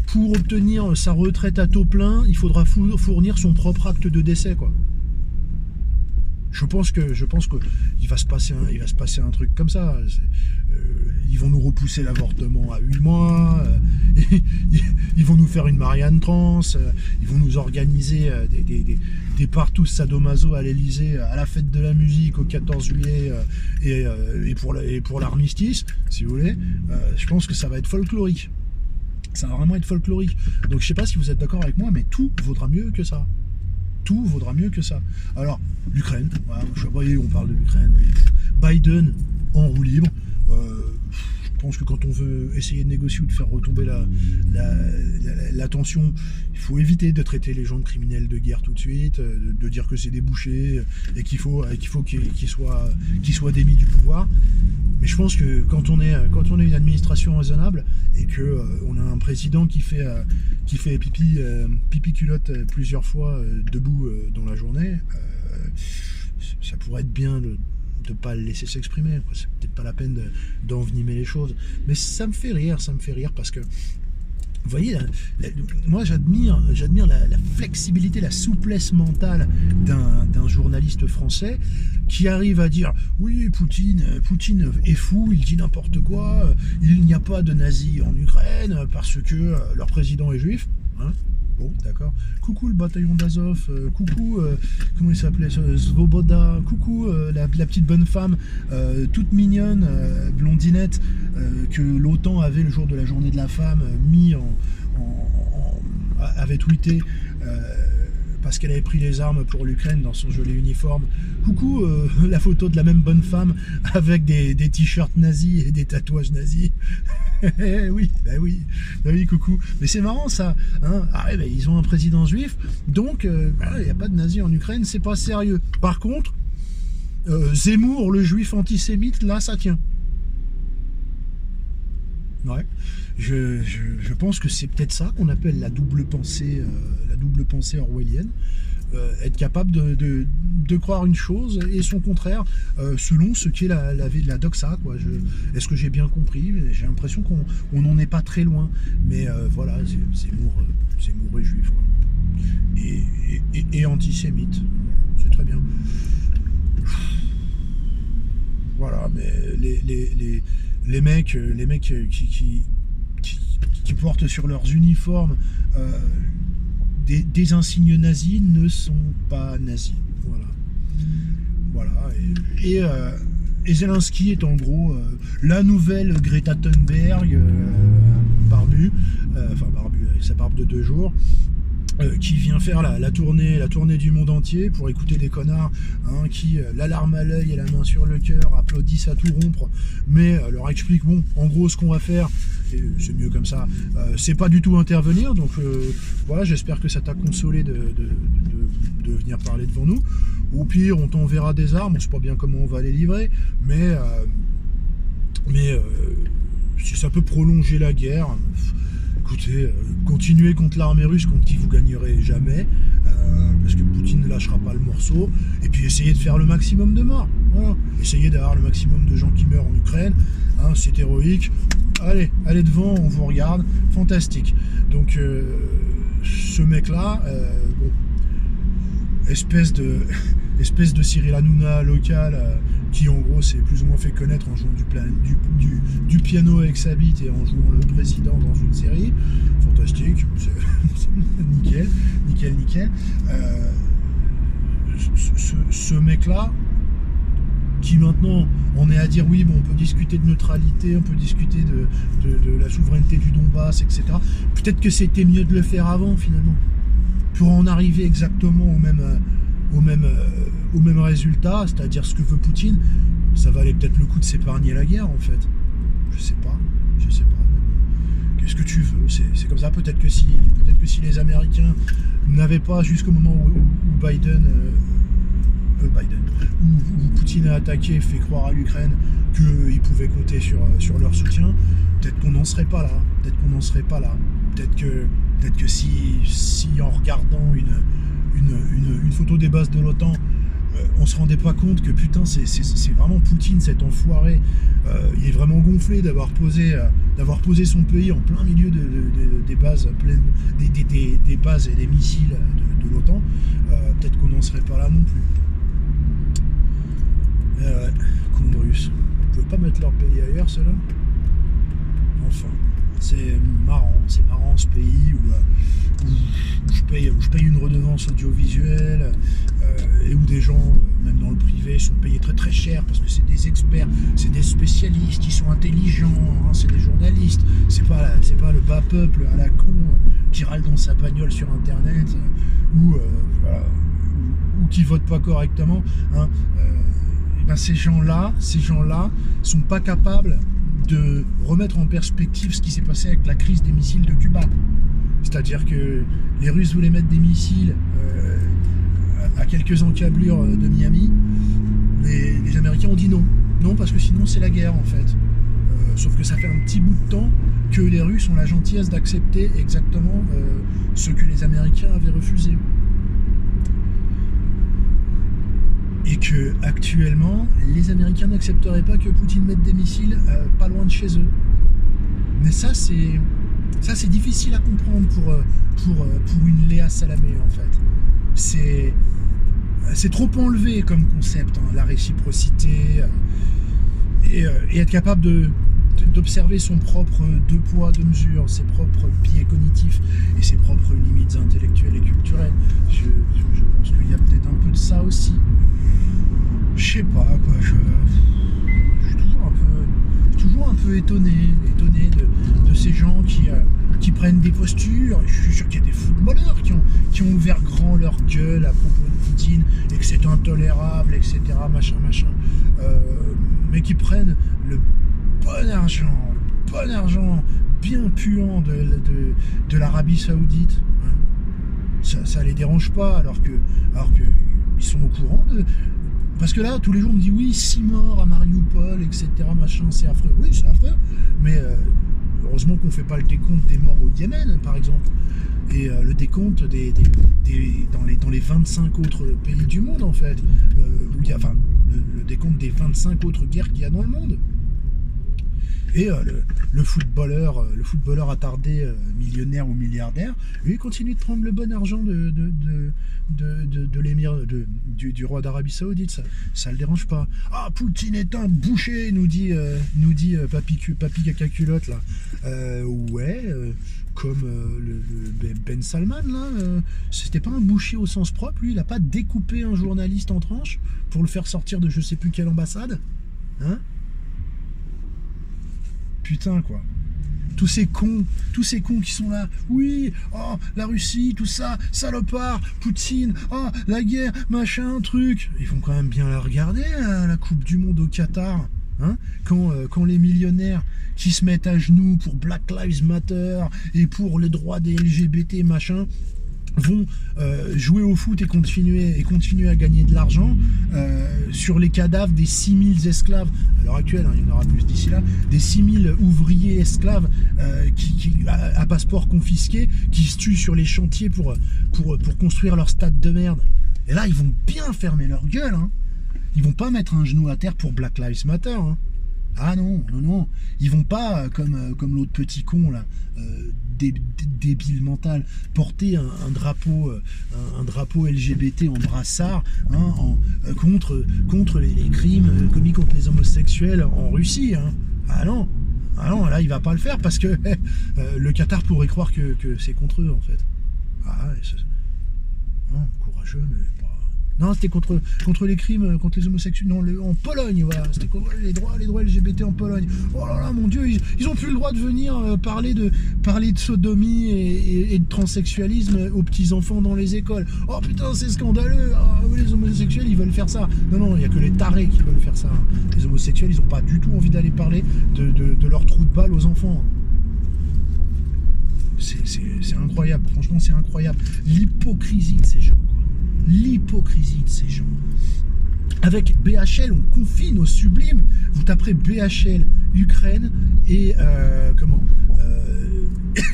pour obtenir sa retraite à taux plein, il faudra fournir son propre acte de décès, quoi. Je pense que il va se passer un truc comme ça. Ils vont nous repousser l'avortement à 8 mois. Ils vont nous faire une Marianne trans. Ils vont nous organiser des partous sadomaso à l'Elysée, à la fête de la musique au 14 juillet et pour l'armistice, si vous voulez. Je pense que ça va être folklorique. Ça va vraiment être folklorique. Donc je sais pas si vous êtes d'accord avec moi, mais tout vaudra mieux que ça. Tout vaudra mieux que ça. Alors, l'Ukraine, voilà, on parle de l'Ukraine, oui. Biden en roue libre. Je pense que quand on veut essayer de négocier ou de faire retomber la tension, il faut éviter de traiter les gens de criminels de guerre tout de suite, de dire que c'est des bouchers et qu'il faut qu'ils soient démis du pouvoir. Mais je pense que quand on est une administration raisonnable et que on a un président qui fait pipi culotte plusieurs fois debout dans la journée, ça pourrait être bien de ne pas le laisser s'exprimer. C'est peut-être pas la peine d'envenimer les choses. Mais ça me fait rire parce que vous voyez, moi j'admire la flexibilité, la souplesse mentale d'un journaliste français qui arrive à dire oui, Poutine est fou, il dit n'importe quoi, il n'y a pas de nazis en Ukraine parce que leur président est juif. Hein. Bon, d'accord. Coucou le bataillon d'Azov, coucou, comment il s'appelait, Svoboda, coucou la petite bonne femme, toute mignonne, blondinette, que l'OTAN avait le jour de la journée de la femme, avait tweeté parce qu'elle avait pris les armes pour l'Ukraine dans son joli uniforme. Coucou la photo de la même bonne femme avec des t-shirts nazis et des tatouages nazis. oui, coucou. Mais c'est marrant ça. Hein. Ah ouais, ils ont un président juif, donc il n'y a pas de nazis en Ukraine, c'est pas sérieux. Par contre, Zemmour, le juif antisémite, là ça tient. Ouais. Je pense que c'est peut-être ça qu'on appelle la double pensée orwellienne. Être capable de croire une chose et son contraire selon ce qu'est la doxa, quoi. Est-ce que j'ai bien compris? J'ai l'impression qu'on n'en est pas très loin. Mais voilà, Zemmour est juif, quoi. Et antisémite. C'est très bien. Voilà, mais les mecs qui portent sur leurs uniformes des insignes nazis ne sont pas nazis. Voilà. Et Zelensky est en gros la nouvelle Greta Thunberg, barbu avec sa barbe de 2 jours, qui vient faire la tournée du monde entier pour écouter des connards qui, la larme à l'œil et la main sur le cœur, applaudissent à tout rompre, mais leur explique, bon, en gros, ce qu'on va faire, et c'est mieux comme ça, c'est pas du tout intervenir, donc voilà, j'espère que ça t'a consolé de venir parler devant nous. Au pire, on t'enverra des armes, on sait pas bien comment on va les livrer, mais si ça peut prolonger la guerre, écoutez, continuez contre l'armée russe contre qui vous gagnerez jamais, parce que Poutine ne lâchera pas le morceau, et puis essayez de faire le maximum de morts. Voilà. Essayez d'avoir le maximum de gens qui meurent en Ukraine, c'est héroïque. Allez devant, on vous regarde, fantastique. Donc ce mec-là, espèce de Cyril Hanouna local, qui en gros s'est plus ou moins fait connaître en jouant du piano avec sa bite et en jouant le président dans une série. Fantastique, nickel. Ce mec-là, qui maintenant on est à dire oui, bon, on peut discuter de neutralité, on peut discuter de la souveraineté du Donbass, etc. Peut-être que c'était mieux de le faire avant finalement, pour en arriver exactement au même résultat, c'est-à-dire ce que veut Poutine. Ça valait peut-être le coup de s'épargner la guerre en fait. Je sais pas. ce que tu veux, c'est comme ça. Peut-être que si les Américains n'avaient pas, jusqu'au moment où où Poutine a attaqué, fait croire à l'Ukraine qu'ils pouvaient compter sur leur soutien, peut-être qu'on n'en serait pas là. Peut-être que si en regardant une photo des bases de l'OTAN, on se rendait pas compte que putain c'est vraiment Poutine, cet enfoiré, il est vraiment gonflé d'avoir posé son pays en plein milieu des bases pleines, des bases et des missiles de l'OTAN. Peut-être qu'on n'en serait pas là non plus. Ouais, con de russe. Ils pouvaient pas mettre leur pays ailleurs, ceux-là. Enfin, c'est marrant ce pays où je paye une redevance audiovisuelle et où des gens, même dans le privé, sont payés très très cher parce que c'est des experts, c'est des spécialistes, ils sont intelligents, hein, c'est des journalistes, c'est pas le bas peuple à la con qui râle dans sa bagnole sur internet ou qui vote pas correctement, hein. Et ben ces gens-là sont pas capables de remettre en perspective ce qui s'est passé avec la crise des missiles de Cuba. C'est-à-dire que les Russes voulaient mettre des missiles à quelques encablures de Miami. Les Américains ont dit non. Non, parce que sinon c'est la guerre en fait. Sauf que ça fait un petit bout de temps que les Russes ont la gentillesse d'accepter exactement ce que les Américains avaient refusé. Et que actuellement, les Américains n'accepteraient pas que Poutine mette des missiles pas loin de chez eux. Mais ça c'est difficile à comprendre pour une Léa Salamé en fait. C'est trop enlevé comme concept, hein, la réciprocité et être capable d'observer son propre deux poids deux mesures, ses propres biais cognitifs et ses propres limites intellectuelles et culturelles. Je pense qu'il y a peut-être un peu de ça aussi. Je sais pas quoi, je suis toujours un peu étonné de ces gens qui prennent des postures. Je suis sûr qu'il y a des footballeurs qui ont ouvert grand leur gueule à propos de Poutine et que c'est intolérable, etc. machin, mais qui prennent le bon argent bien puant de l'Arabie Saoudite. Ça les dérange pas alors que ils sont au courant de. Parce que là, tous les jours, on me dit oui, 6 morts à Mariupol, etc. Machin, c'est affreux. Oui, c'est affreux, mais heureusement qu'on ne fait pas le décompte des morts au Yémen, par exemple, et le décompte dans les 25 autres pays du monde, en fait, où il y a, enfin, le décompte des 25 autres guerres qu'il y a dans le monde. Et le footballeur attardé, millionnaire ou milliardaire, lui, il continue de prendre le bon argent de l'émir du roi d'Arabie Saoudite. Ça le dérange pas. Ah, Poutine est un boucher, nous dit papy caca culotte là. Comme le Ben Salman là, c'était pas un boucher au sens propre, lui, il a pas découpé un journaliste en tranches pour le faire sortir de je sais plus quelle ambassade, hein. Putain quoi. Tous ces cons qui sont là, oui, oh, la Russie, tout ça, salopard, Poutine, oh, la guerre, machin, truc. Ils vont quand même bien la regarder, la Coupe du Monde au Qatar, hein, quand les millionnaires qui se mettent à genoux pour Black Lives Matter et pour les droits des LGBT, machin, vont jouer au foot et continuer à gagner de l'argent sur les cadavres des 6000 esclaves, à l'heure actuelle, hein, il y en aura plus d'ici là, des 6000 ouvriers esclaves à passeport confisqué, qui se tuent sur les chantiers pour construire leur stade de merde. Et là, ils vont bien fermer leur gueule, hein. Ils vont pas mettre un genou à terre pour Black Lives Matter, hein. Ah non, ils vont pas, comme l'autre petit con là, débile mental, porter un drapeau LGBT en brassard, hein, contre les crimes commis contre les homosexuels en Russie, hein. Ah non, là il va pas le faire parce que le Qatar pourrait croire que c'est contre eux en fait. Ah ouais, non, courageux, mais pas. Non, c'était contre les crimes, contre les homosexuels. Non, en Pologne, voilà. C'était contre les droits LGBT en Pologne. Oh là là, mon Dieu, ils ont plus le droit de venir parler de sodomie et de transsexualisme aux petits-enfants dans les écoles. Oh putain, c'est scandaleux. Ah, oui, les homosexuels, ils veulent faire ça. Non, il n'y a que les tarés qui veulent faire ça, hein. Les homosexuels, ils n'ont pas du tout envie d'aller parler de leur trou de balle aux enfants. C'est incroyable, franchement c'est incroyable. L'hypocrisie de ces gens, quoi. L'hypocrisie de ces gens. Avec BHL, on confine au sublime. Vous taperez BHL Ukraine et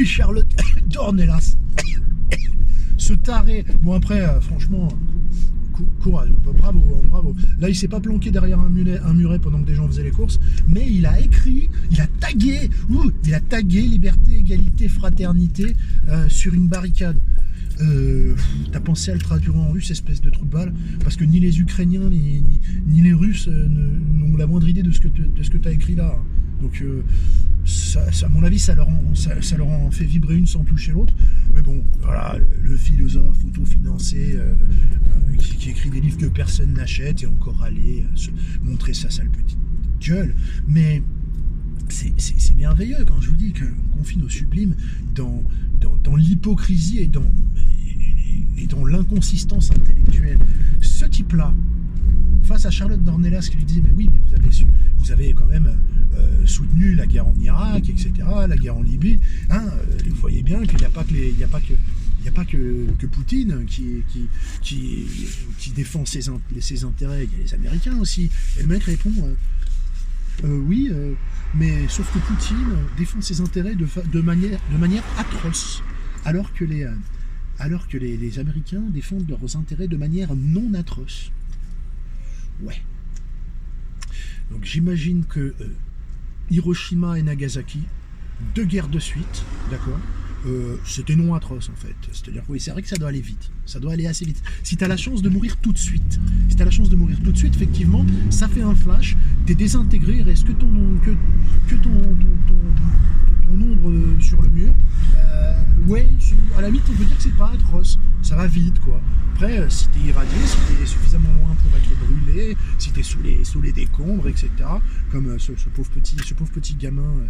Charlotte Dornelas. Ce taré. Bon après, franchement, courage, bravo, bravo. Là, il s'est pas planqué derrière un muret pendant que des gens faisaient les courses, mais il a écrit, il a tagué liberté, égalité, fraternité sur une barricade. T'as pensé à le traduire en russe, espèce de trou de balle, parce que ni les Ukrainiens ni les Russes n'ont la moindre idée de ce que t'as écrit là. Donc ça, à mon avis, ça leur en fait vibrer une sans toucher l'autre. Mais bon, voilà, le philosophe autofinancé qui écrit des livres que personne n'achète et encore aller se montrer sa sale petite gueule. Mais c'est merveilleux quand je vous dis qu'on confine au sublime dans l'hypocrisie et dans l'inconsistance intellectuelle. Ce type-là, face à Charlotte Dornelas qui lui disait mais oui, mais vous avez quand même soutenu la guerre en Irak, etc., la guerre en Libye, hein, vous voyez bien qu'il n'y a pas que Poutine qui défend ses intérêts, il y a les Américains aussi. Et le mec répond oui, mais sauf que Poutine défend ses intérêts de manière atroce, alors que les Américains défendent leurs intérêts de manière non atroce. Ouais. Donc j'imagine que Hiroshima et Nagasaki, 2 guerres de suite, d'accord, c'était non atroce en fait. C'est-à-dire que oui, c'est vrai que ça doit aller vite. Ça doit aller assez vite. Si tu as la chance de mourir tout de suite, effectivement, ça fait un flash, t'es désintégré, il reste que ton ombre sur le mur. Ouais, à la limite, on peut dire que c'est pas atroce. Ça va vite, quoi. Après, si t'es irradié, si t'es suffisamment loin pour être brûlé, si t'es sous les décombres, etc. Comme ce pauvre petit gamin,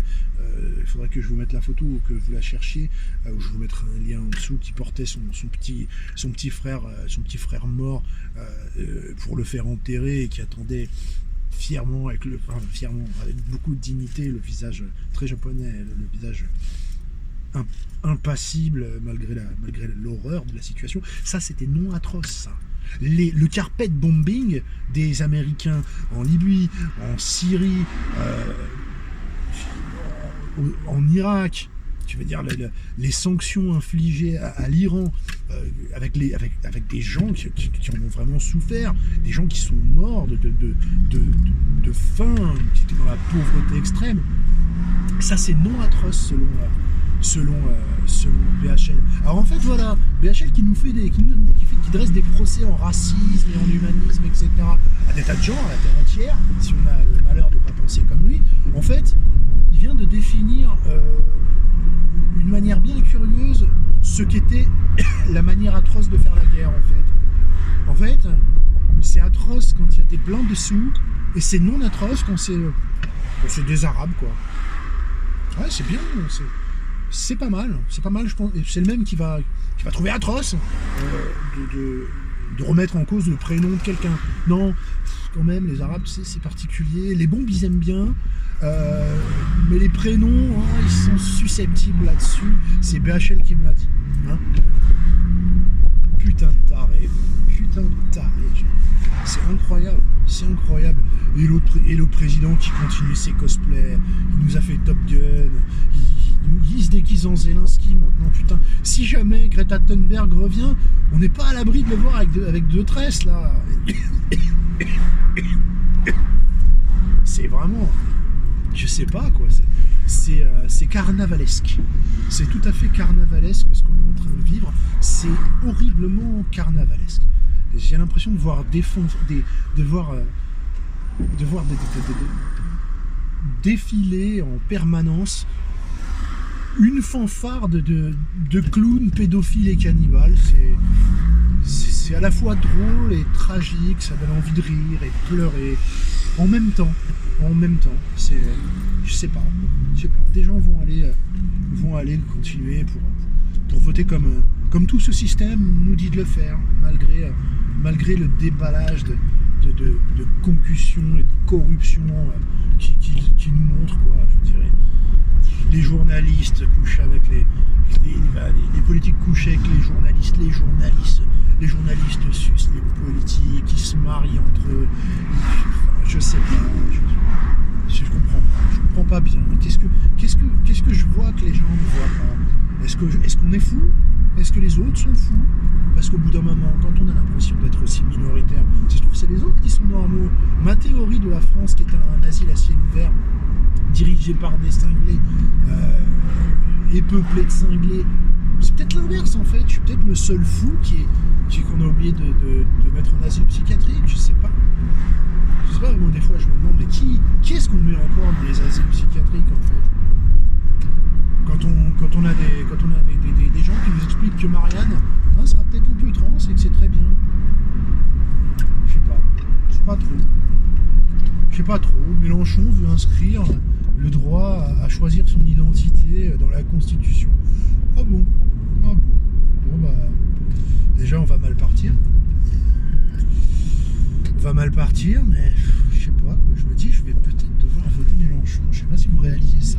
il faudrait que je vous mette la photo ou que vous la cherchiez, ou je vous mettrai un lien en dessous, qui portait son petit frère mort pour le faire enterrer et qui attendait fièrement, avec beaucoup de dignité, le visage très japonais, le visage impassible malgré l'horreur de la situation. Ça, c'était non atroce, ça. Le carpet bombing des Américains en Libye, en Syrie, en Irak, tu veux dire les sanctions infligées à l'Iran avec des gens qui en ont vraiment souffert, des gens qui sont morts de faim, qui étaient dans la pauvreté extrême. Ça, c'est non atroce selon BHL. Alors en fait, voilà, BHL qui dresse des procès en racisme et en humanisme, etc. à des tas de gens, à la terre entière, si on a le malheur de ne pas penser comme lui. En fait, il vient de définir d'une manière bien curieuse ce qu'était la manière atroce de faire la guerre, en fait. En fait, c'est atroce quand il y a des blancs dessous, et c'est non atroce quand c'est des Arabes, quoi. Ouais, c'est bien, c'est pas mal, je pense. Et c'est le même qui va trouver atroce de remettre en cause le prénom de quelqu'un. Non, quand même, les Arabes, c'est particulier. Les bombes, ils aiment bien, mais les prénoms, hein, ils sont susceptibles là-dessus. C'est BHL qui me l'a dit. Hein. Putain de taré. C'est incroyable, Et le président qui continue ses cosplays, il nous a fait Top Gun, il se déguise en Zelensky maintenant, putain. Si jamais Greta Thunberg revient, on n'est pas à l'abri de le voir avec deux tresses, là. C'est vraiment... Je sais pas, quoi. C'est carnavalesque. C'est tout à fait carnavalesque ce qu'on est en train de vivre. C'est horriblement carnavalesque. J'ai l'impression de voir défiler en permanence une fanfare de clowns pédophiles et cannibales. C'est à la fois drôle et tragique, ça donne envie de rire et de pleurer en même temps. Je sais pas. Des gens vont aller continuer pour voter comme tout ce système nous dit de le faire, malgré le déballage de concussion et de corruption qui nous montre, quoi, je dirais. Les journalistes couchent avec les politiques couchent avec les journalistes sucent les politiques, ils se marient entre eux. Je sais pas, je comprends pas bien. Qu'est-ce que je vois que les gens ne voient pas? Est-ce qu'on est fou? Est-ce que les autres sont fous? Parce qu'au bout d'un moment, quand on a l'impression d'être aussi minoritaire, je trouve que c'est les autres qui sont normaux. Ma théorie de la France, qui est un asile à ciel ouvert, dirigé par des cinglés, et peuplé de cinglés, c'est peut-être l'inverse en fait. Je suis peut-être le seul fou qu'on a oublié de mettre en asile psychiatrique, je sais pas. Je sais pas, moi des fois je me demande, mais qui est-ce qu'on met encore dans les asiles psychiatriques en fait? Quand on a des gens qui nous expliquent que Marianne sera peut-être un peu trans et que c'est très bien. Je sais pas trop. Mélenchon veut inscrire le droit à choisir son identité dans la Constitution. Ah bon. Bon bah déjà on va mal partir. Mais je sais pas, je me dis je vais peut-être devoir voter Mélenchon. Je sais pas si vous réalisez ça.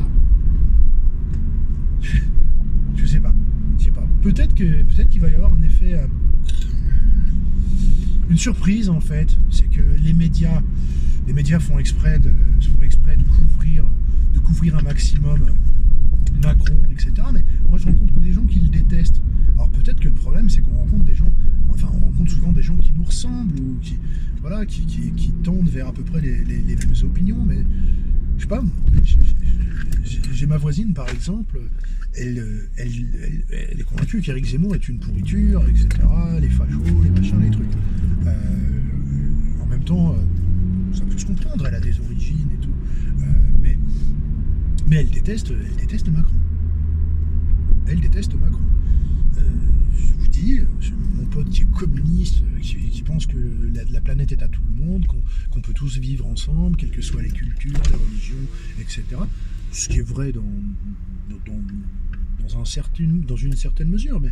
Je sais pas. Peut-être qu'il va y avoir un effet, une surprise en fait. C'est que les médias font exprès de couvrir un maximum Macron, etc. Mais moi je rencontre que des gens qui le détestent. Alors peut-être que le problème c'est qu'on rencontre souvent des gens qui nous ressemblent ou qui tendent vers à peu près les mêmes opinions, mais je sais pas. J'ai ma voisine par exemple, elle est convaincue qu'Éric Zemmour est une pourriture, etc. Les fachos, les machins, les trucs. En même temps, ça peut se comprendre, elle a des origines et tout. Mais elle déteste Macron. Je vous dis, mon pote qui est communiste, qui pense que la planète est à tout le monde, qu'on peut tous vivre ensemble, quelles que soient les cultures, les religions, etc. Ce qui est vrai dans une certaine mesure, mais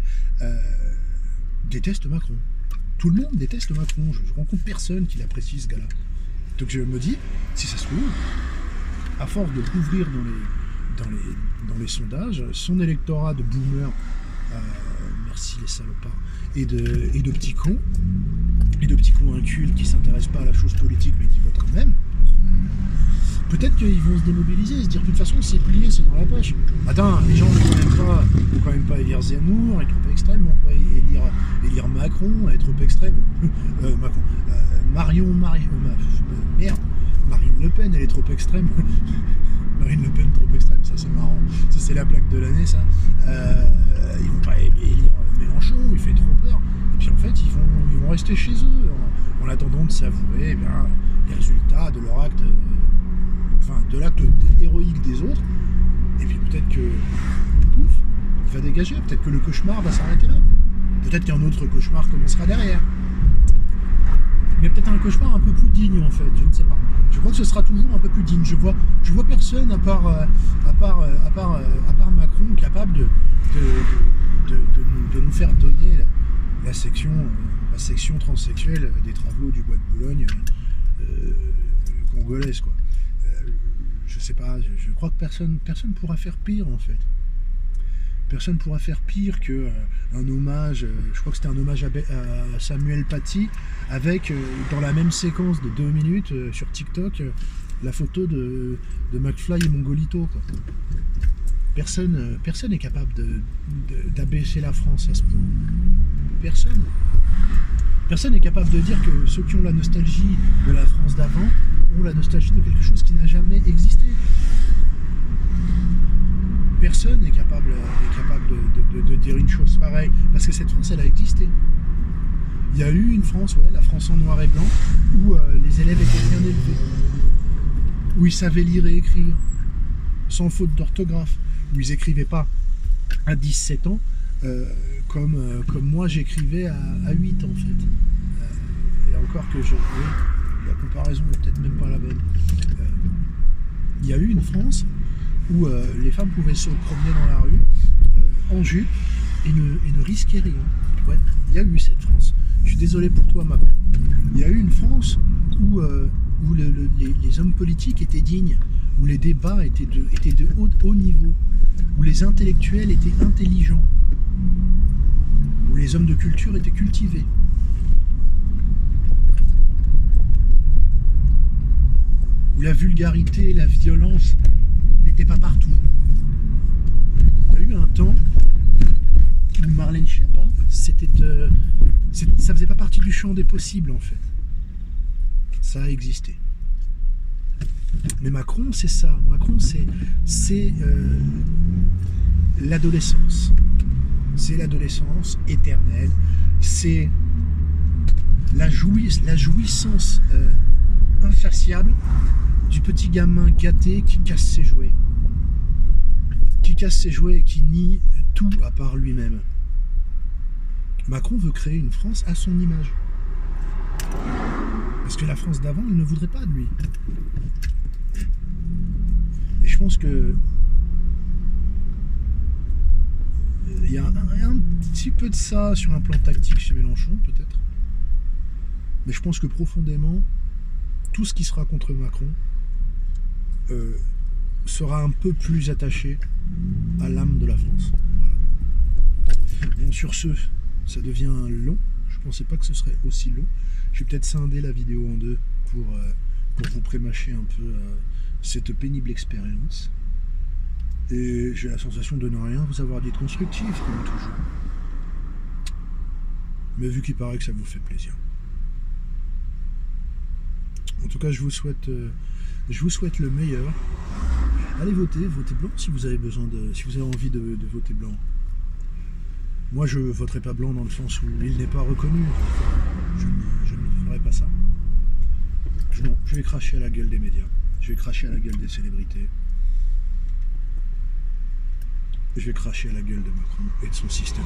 déteste Macron. Tout le monde déteste Macron. Je rencontre personne qui l'apprécie, ce gars-là. Donc je me dis, si ça se trouve, à force de couvrir dans les sondages, son électorat de boomers, merci les salopards, et de petits cons incultes qui s'intéressent pas à la chose politique mais qui votent quand même, peut-être qu'ils vont se démobiliser et se dire de toute façon c'est plié, c'est dans la poche. Attends, les gens ne vont quand même pas élire Zemmour, être trop extrême, vont pas élire Macron, être trop extrême. Macron. Marine Le Pen, elle est trop extrême. Marine Le Pen trop extrême, ça c'est marrant. Ça c'est la plaque de l'année, ça. Ils vont pas élire Mélenchon, il fait trop peur. Et puis en fait, ils vont rester chez eux en attendant de savourer les résultats de leur acte, de l'acte héroïque des autres. Et puis peut-être que, pouf, il va dégager. Peut-être que le cauchemar va s'arrêter là. Peut-être qu'un autre cauchemar commencera derrière. Mais peut-être un cauchemar un peu plus digne en fait, je ne sais pas. Je crois que ce sera toujours un peu plus digne. Je vois personne à part Macron capable de nous faire donner la section transsexuelle des travaux du bois de Boulogne congolaise quoi. Je sais pas, je crois que personne pourra faire pire en fait. Personne pourra faire pire que un hommage, je crois que c'était un hommage à Samuel Paty, avec dans la même séquence de 2 minutes sur TikTok, la photo de McFly et Mongolito quoi. Personne n'est capable d'abaisser la France à ce point. Personne n'est capable de dire que ceux qui ont la nostalgie de la France d'avant ont la nostalgie de quelque chose qui n'a jamais existé. Personne n'est capable de dire une chose pareille, parce que cette France, elle a existé. Il y a eu une France, la France en noir et blanc, où les élèves étaient bien élevés, où ils savaient lire et écrire, sans faute d'orthographe, où ils n'écrivaient pas à 17 ans, comme moi j'écrivais à 8 ans en fait. Et encore que la comparaison n'est peut-être même pas la bonne. Il y a eu une France où les femmes pouvaient se promener dans la rue en jupe et ne risquaient rien. Ouais, il y a eu cette France. Je suis désolé pour toi, Macron. Il y a eu une France où les hommes politiques étaient dignes, où les débats étaient de haut niveau, où les intellectuels étaient intelligents, où les hommes de culture étaient cultivés. Où la vulgarité et la violence n'étaient pas partout. Il y a eu un temps où Marlène Schiappa, ça faisait pas partie du champ des possibles en fait. Ça a existé. Mais Macron, c'est ça. Macron, c'est l'adolescence. C'est l'adolescence éternelle. C'est la jouissance insatiable du petit gamin gâté qui casse ses jouets. Qui casse ses jouets et qui nie tout à part lui-même. Macron veut créer une France à son image. Parce que la France d'avant, il ne voudrait pas de lui. Et je pense que il y a un petit peu de ça sur un plan tactique chez Mélenchon, peut-être. Mais je pense que profondément, tout ce qui sera contre Macron sera un peu plus attaché à l'âme de la France. Voilà. Bon, sur ce, ça devient long. Je pensais pas que ce serait aussi long. Je vais peut-être scinder la vidéo en deux pour vous prémâcher un peu cette pénible expérience. Et j'ai la sensation de ne rien vous avoir dit de constructif, comme toujours. Mais vu qu'il paraît que ça vous fait plaisir. En tout cas, je vous souhaite le meilleur. Allez voter, votez blanc si vous avez envie de voter blanc. Moi, je voterai pas blanc dans le sens où il n'est pas reconnu. Je ne ferai pas ça. Non, je vais cracher à la gueule des médias. Je vais cracher à la gueule des célébrités. Je vais cracher à la gueule de Macron et de son système.